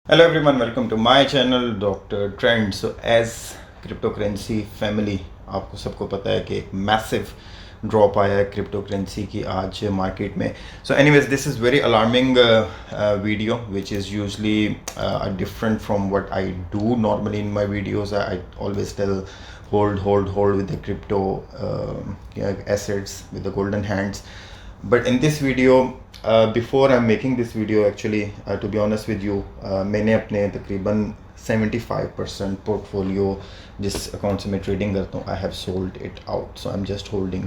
Hello everyone, welcome to my channel Dr. Trend. So as cryptocurrency family, आपको सबको पता है कि एक massive ड्रॉप आया है क्रिप्टो करेंसी की आज मार्केट में. So anyways this is very alarming video which is usually different from what I do normally in my videos. I always tell hold with the crypto assets with the golden hands. But in this video, before I'm making this video actually, to be honest with you, मैंने अपने तकरीबन 75% portfolio जिस account से मैं trading करता हूँ, I have sold it out. So I am just holding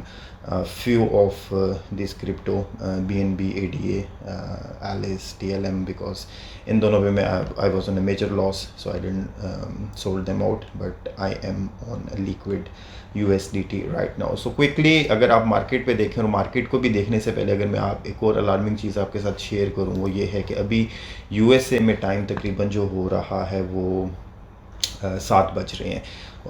few of this crypto, BNB, ADA, Alice, TLM, because in दोनों में I was on a major loss, so I didn't sold them out, but I am on a liquid USDT right now. So quickly अगर आप market पे देखें, और market को भी देखने से पहले अगर मैं आप एक और अलार्मिंग चीज़ आपके साथ शेयर करूँ, वो ये है कि अभी USA में टाइम तकरीबन जो हो रहा है वो 7 बज रहे हैं.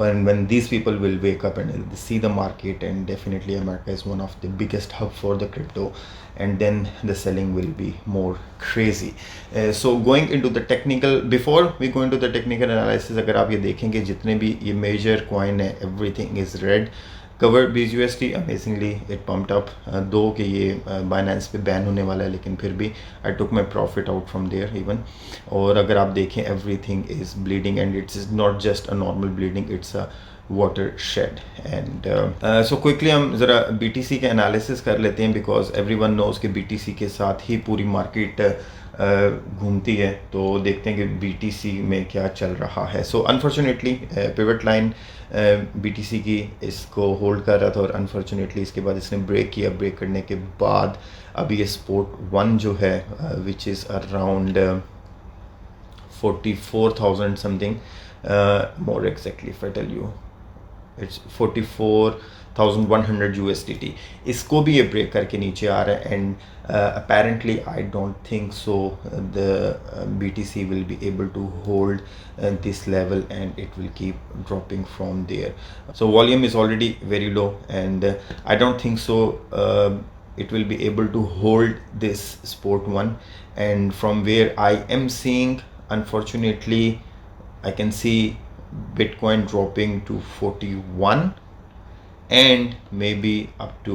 And when these people will wake up and see the market, and definitely America is one of the biggest hub for the crypto, and then the selling will be more crazy. So going into the technical, before we go into the technical analysis, अगर आप ये देखेंगे जितने भी ये major coin है, everything is red. Cover BUSD amazingly it pumped up, दो कि ये बाइनेंस पे बैन होने वाला है, लेकिन फिर भी I took my profit out from there even. और अगर आप देखें everything is bleeding, and it's is not just a normal bleeding, it's a watershed. And so quickly हम ज़रा BTC के एनालिसिस कर लेते हैं, बिकॉज एवरी वन नोज़ कि BTC के साथ ही पूरी मार्केट घूमती है. तो देखते हैं कि BTC में क्या चल रहा है. So unfortunately pivot line BTC की इसको होल्ड कर रहा था, और अनफॉर्चुनेटली इसके बाद इसने ब्रेक किया. ब्रेक करने के बाद अभी ये स्पोर्ट 1 जो है which is around 44,000 something, more exactly if I tell you it's 44,100 USDT. इसको भी ये ब्रेक करके नीचे आ रहा है. And apparently I don't think so the BTC will be able to hold this level, and it will keep dropping from there. So volume is already very low, and I don't think so it will be able to hold this sport 1. And from where I am seeing, unfortunately I can see Bitcoin dropping to 41 and maybe up to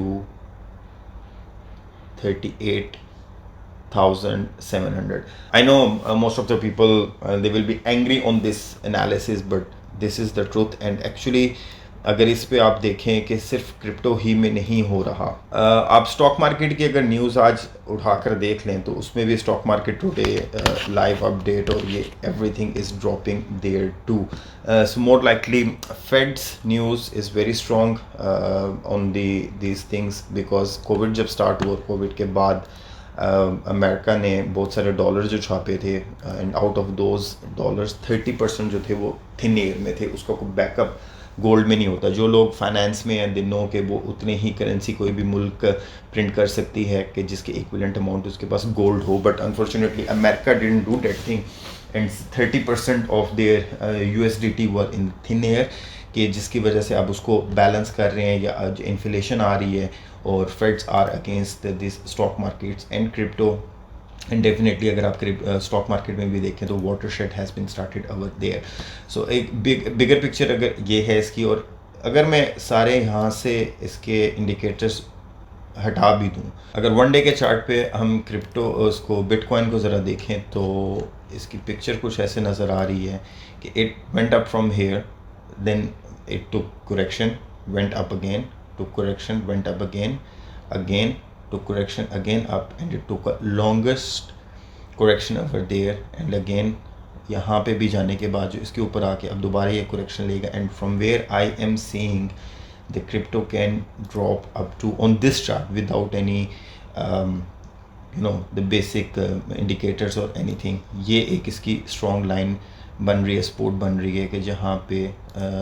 38,700. I know most of the people they will be angry on this analysis, but this is the truth. And actually अगर इस पे आप देखें कि सिर्फ crypto ही में नहीं हो रहा, आप स्टॉक मार्केट की अगर न्यूज़ आज उठाकर देख लें तो उसमें भी stock market today live update, और ये everything is dropping there too. So more likely Fed's news is very strong on these things, because covid जब स्टार्ट हुआ, कोविड के बाद अमेरिका ने बहुत सारे डॉलर जो छापे थे, and out of those dollars 30% जो थे वो थिन एयर में थे. उसका कोई बैकअप गोल्ड में नहीं होता. जो लोग फाइनेंस में हैं दे नो के वो उतने ही करेंसी कोई भी मुल्क प्रिंट कर सकती है कि जिसके इक्विवेलेंट अमाउंट उसके पास गोल्ड हो. But unfortunately America didn't do that thing, and 30% of their USDT were in thin air, कि जिसकी वजह से अब उसको बैलेंस कर रहे हैं, या जो इन्फ्लेशन आ रही है, और feds are against this stock markets and crypto. And definitely अगर आप स्टॉक मार्केट में भी देखें तो watershed has been started over there. So एक बिगर पिक्चर अगर ये है इसकी, और अगर मैं सारे यहाँ से इसके इंडिकेटर्स हटा भी दूँ, अगर वन डे के चार्ट पे हम क्रिप्टो उसको बिटकॉइन को ज़रा देखें तो इसकी पिक्चर कुछ ऐसे नज़र आ रही है कि it went up from here, then it took correction, went up again, took correction, went up again to correction, again up, and it took a longest correction over there, and again यहाँ पे भी जाने के बाद जो इसके ऊपर आके अब दोबारा ये correction लेगा. and from where I am seeing the crypto can drop up to, on this chart, without any the basic indicators or anything, ये एक इसकी strong line बन रही है, सपोर्ट बन रही है, कि जहाँ पे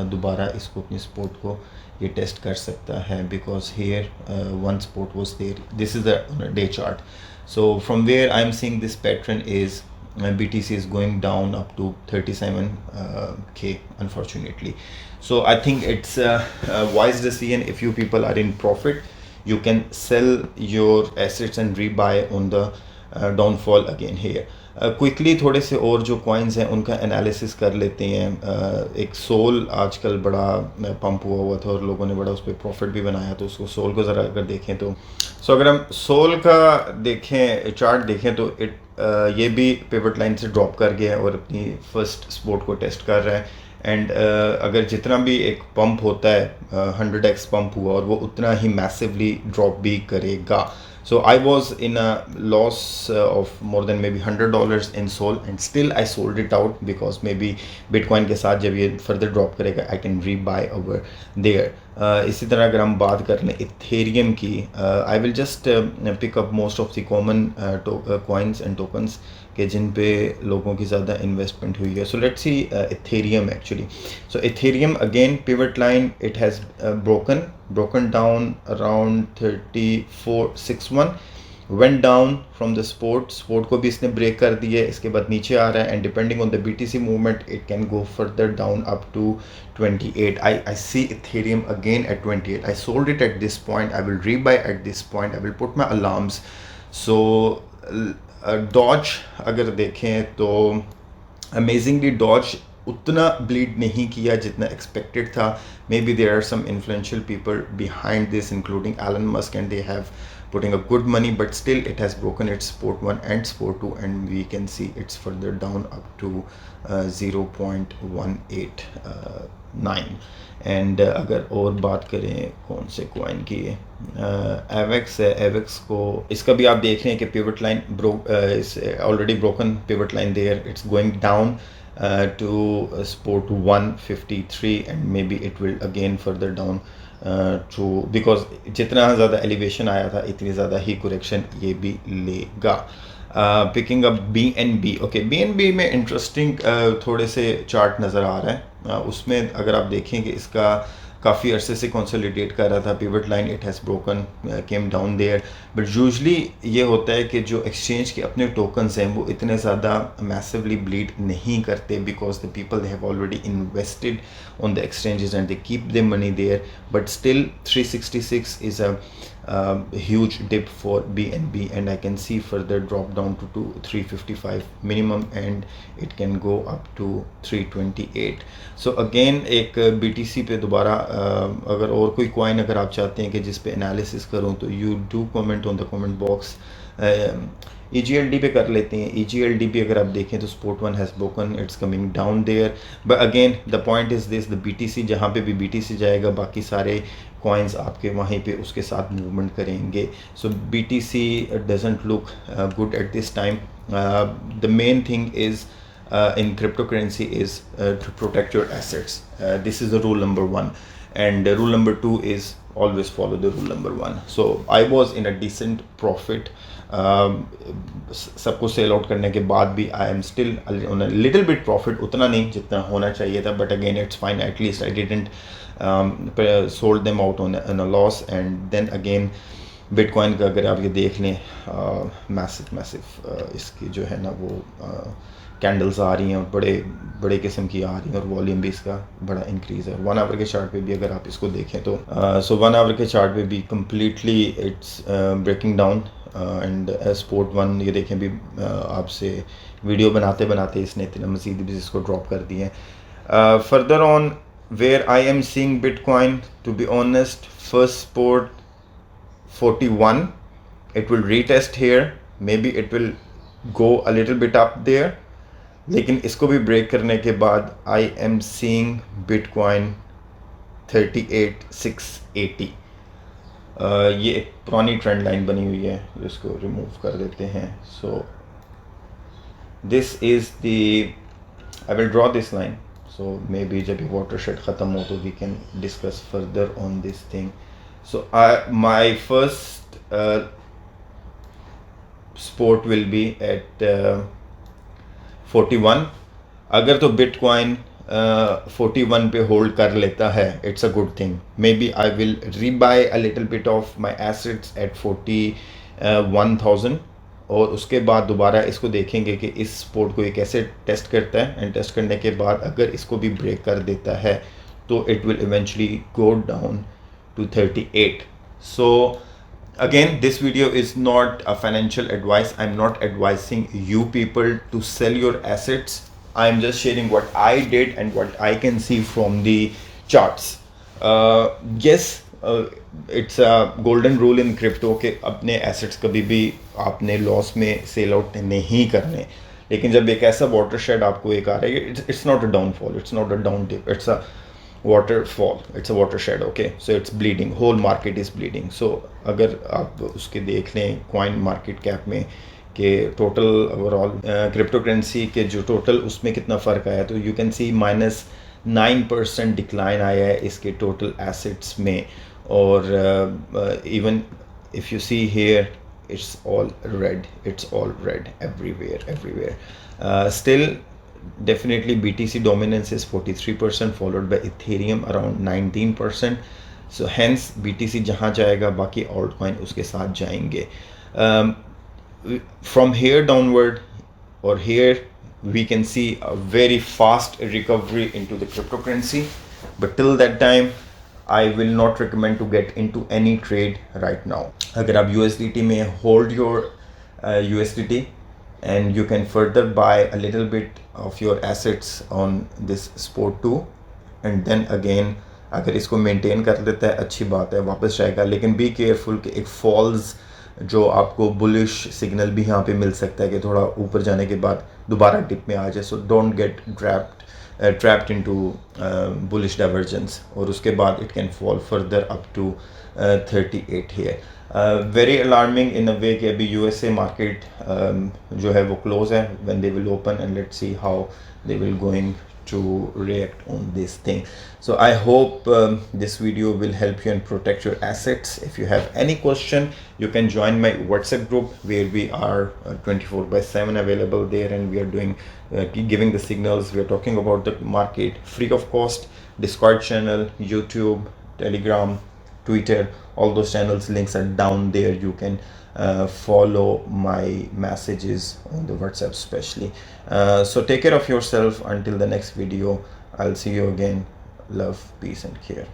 दोबारा इसको अपनी सपोर्ट को ये टेस्ट कर सकता है. Because here one support was there. This is the day chart. So from where I am seeing this pattern is BTC is going down up to 37K, unfortunately. So I think it's a wise decision. If you people are in profit, you can sell your assets and rebuy on the downfall again here. Quickly थोड़े से और जो coins हैं उनका analysis कर लेते हैं। एक सोल आजकल बड़ा पंप हुआ था और लोगों ने बड़ा उस पर प्रॉफिट भी बनाया, तो उसको सोल को ज़रा अगर देखें तो अगर हम सोल का देखें, चार्ट देखें तो ये भी पिवट लाइन से ड्रॉप कर गया है और अपनी फर्स्ट सपोर्ट को टेस्ट कर रहा है। एंड अगर जितना भी एक पंप होता है 100x पंप हुआ और वो उतना ही मैसिवली ड्रॉप भी करेगा। So I was in a loss of more than maybe $100 in Sol, and still I sold it out because maybe Bitcoin के साथ जब ये further drop करेगा I can rebuy over there. इसी तरह अगर हम बात कर लें इथेरियम की, I will just pick up most of the common coins and tokens कि जिन पे लोगों की ज़्यादा इन्वेस्टमेंट हुई है. So let's see Ethereum actually. So Ethereum again pivot line, it has broken down around 3461, went down from the support को भी इसने ब्रेक कर दिया है, इसके बाद नीचे आ रहा है and depending on the BTC movement it can go further down up to 28. I see Ethereum again at 28. I sold it at this point. I will rebuy at this point. I will put my alarms. So Doge अगर देखें तो amazingly Dodge उतना bleed नहीं किया जितना expected था. Maybe there are some influential people behind this including Elon Musk and they have putting a good money, but still it has broken its support 1 and support 2 and we can see it's further down up to 0.189. And अगर और बात करें कौन से coin की, एवेक्स है. एवेक्स को इसका भी आप देख रहे हैं कि pivot line already broken pivot line there, it's going down to support 153 and maybe it will again further down to, because जितना ज़्यादा एलिवेशन आया था इतनी ज़्यादा ही करेक्शन ये भी लेगा. Picking up BNB. Okay, BNB में इंटरेस्टिंग थोड़े से चार्ट नज़र आ रहा है. उसमें अगर आप देखें कि इसका काफ़ी अरसे से कंसोलिडेट कर रहा था pivot line, it has broken, came down there. But usually ये होता है कि जो एक्सचेंज के अपने टोकन्स हैं वो इतने ज़्यादा मैसिवली ब्लीड नहीं करते because the people they have already invested on the exchanges and they keep the money there. But still 366 is a huge dip for BNB and I can see further drop down to 355 minimum and it can go up to 328. So again एक BTC पे दोबारा अगर और कोई coin अगर आप चाहते हैं कि जिस पे एनालिसिस करूँ तो you do comment on the comment box. EGLD पे कर लेते हैं. EGLD भी अगर आप देखें तो support 1 has broken, it's coming down there. But again the point is this, the BTC जहाँ पे भी BTC जाएगा बाकी सारे कॉइन्स आपके वहीं पे उसके साथ मूवमेंट करेंगे. सो BTC doesn't look good at this time. The main thing is in cryptocurrency is to protect your assets. This is the rule number 1 and rule number 2 is always follow the rule number 1. So I was in a decent profit. सबको sell out करने के बाद भी I am still on a little bit profit, उतना नहीं जितना होना चाहिए था, but again it's fine, at least I didn't sold them out on a loss. And then again bitcoin का अगर आप ये देख लें मैसिव इसकी जो है ना वो कैंडल्स आ रही हैं और बड़े किस्म की आ रही हैं और वॉल्यूम भी इसका बड़ा इंक्रीज़ है. 1 आवर के चार्ट पे भी अगर आप इसको देखें तो 1 आवर के चार्ट पे भी completely it's breaking down and support 1 ये देखें भी आपसे वीडियो बनाते बनाते इसने इतना मज़ीद भी इसको ड्रॉप कर दिए. Further on where I am seeing bitcoin, to be honest, first support 41, it will retest here, maybe it will go a little bit up there, लेकिन इसको भी ब्रेक करने के बाद आई एम सीइंग बिटकॉइन 38,680. ये एक पुरानी ट्रेंड लाइन बनी हुई है, इसको रिमूव कर देते हैं. So this is the, I will draw this line. So maybe जब ये वाटर शेड ख़त्म हो तो we can discuss further on this thing. So my first support will be at 41. अगर तो बिटकॉइन 41 पे होल्ड कर लेता है, it's a good thing. Maybe I will rebuy a little bit of my assets at 41,000 और उसके बाद दोबारा इसको देखेंगे कि इस सपोर्ट को ये कैसे टेस्ट करता है. एंड टेस्ट करने के बाद अगर इसको भी ब्रेक कर देता है तो it will eventually go down to 38. So Again, this video is not a financial advice. I'm not advising you people to sell your assets. I'm just sharing what I did and what I can see from the charts. Yes, it's a golden rule in crypto के अपने assets कभी भी आपने loss में sell out नहीं करने. लेकिन जब एक ऐसा watershed आपको एक आ रहा है, it's not a downfall, it's not a down dip, it's a waterfall, it's a watershed. Okay, so it's bleeding, whole market is bleeding. So अगर आप उसके देख लें coin market cap में कि टोटल ओवरऑल क्रिप्टो करेंसी के जो total उसमें कितना फ़र्क आया, तो यू कैन सी -9% डिक्लाइन आया है इसके टोटल एसेट्स में. और even if you see here it's all red everywhere. Still, definitely BTC dominance is 43%, followed by Ethereum around 19%. So hence BTC जहाँ जाएगा बाकी altcoin उसके साथ जाएंगे. From here downward or here we can see a very fast recovery into the cryptocurrency, but till that time I will not recommend to get into any trade right now. अगर आप USDT में hold your USDT and you can further buy a little bit of your assets on this spot too, and then again अगर इसको maintain कर लेता है अच्छी बात है, वापस जाएगा. लेकिन be careful कि एक falls जो आपको बुलिश सिग्नल भी यहाँ पे मिल सकता है कि थोड़ा ऊपर जाने के बाद दोबारा डिप में आ जाए. So don't get trapped into bullish divergence, और उसके बाद it can fall further up to 38 here. Very alarming in a way कि अभी USA market जो है वो close है. When they will open, and let's see how they will going to react on this thing. So I hope this video will help you and protect your assets. If you have any question, you can join my WhatsApp group where we are 24/7 available there, and we are doing giving the signals. We are talking about the market free of cost. Discord channel, YouTube, Telegram, Twitter, all those channels links are down there. You can follow my messages on the WhatsApp especially. So take care of yourself until the next video. I'll see you again. Love, peace and care.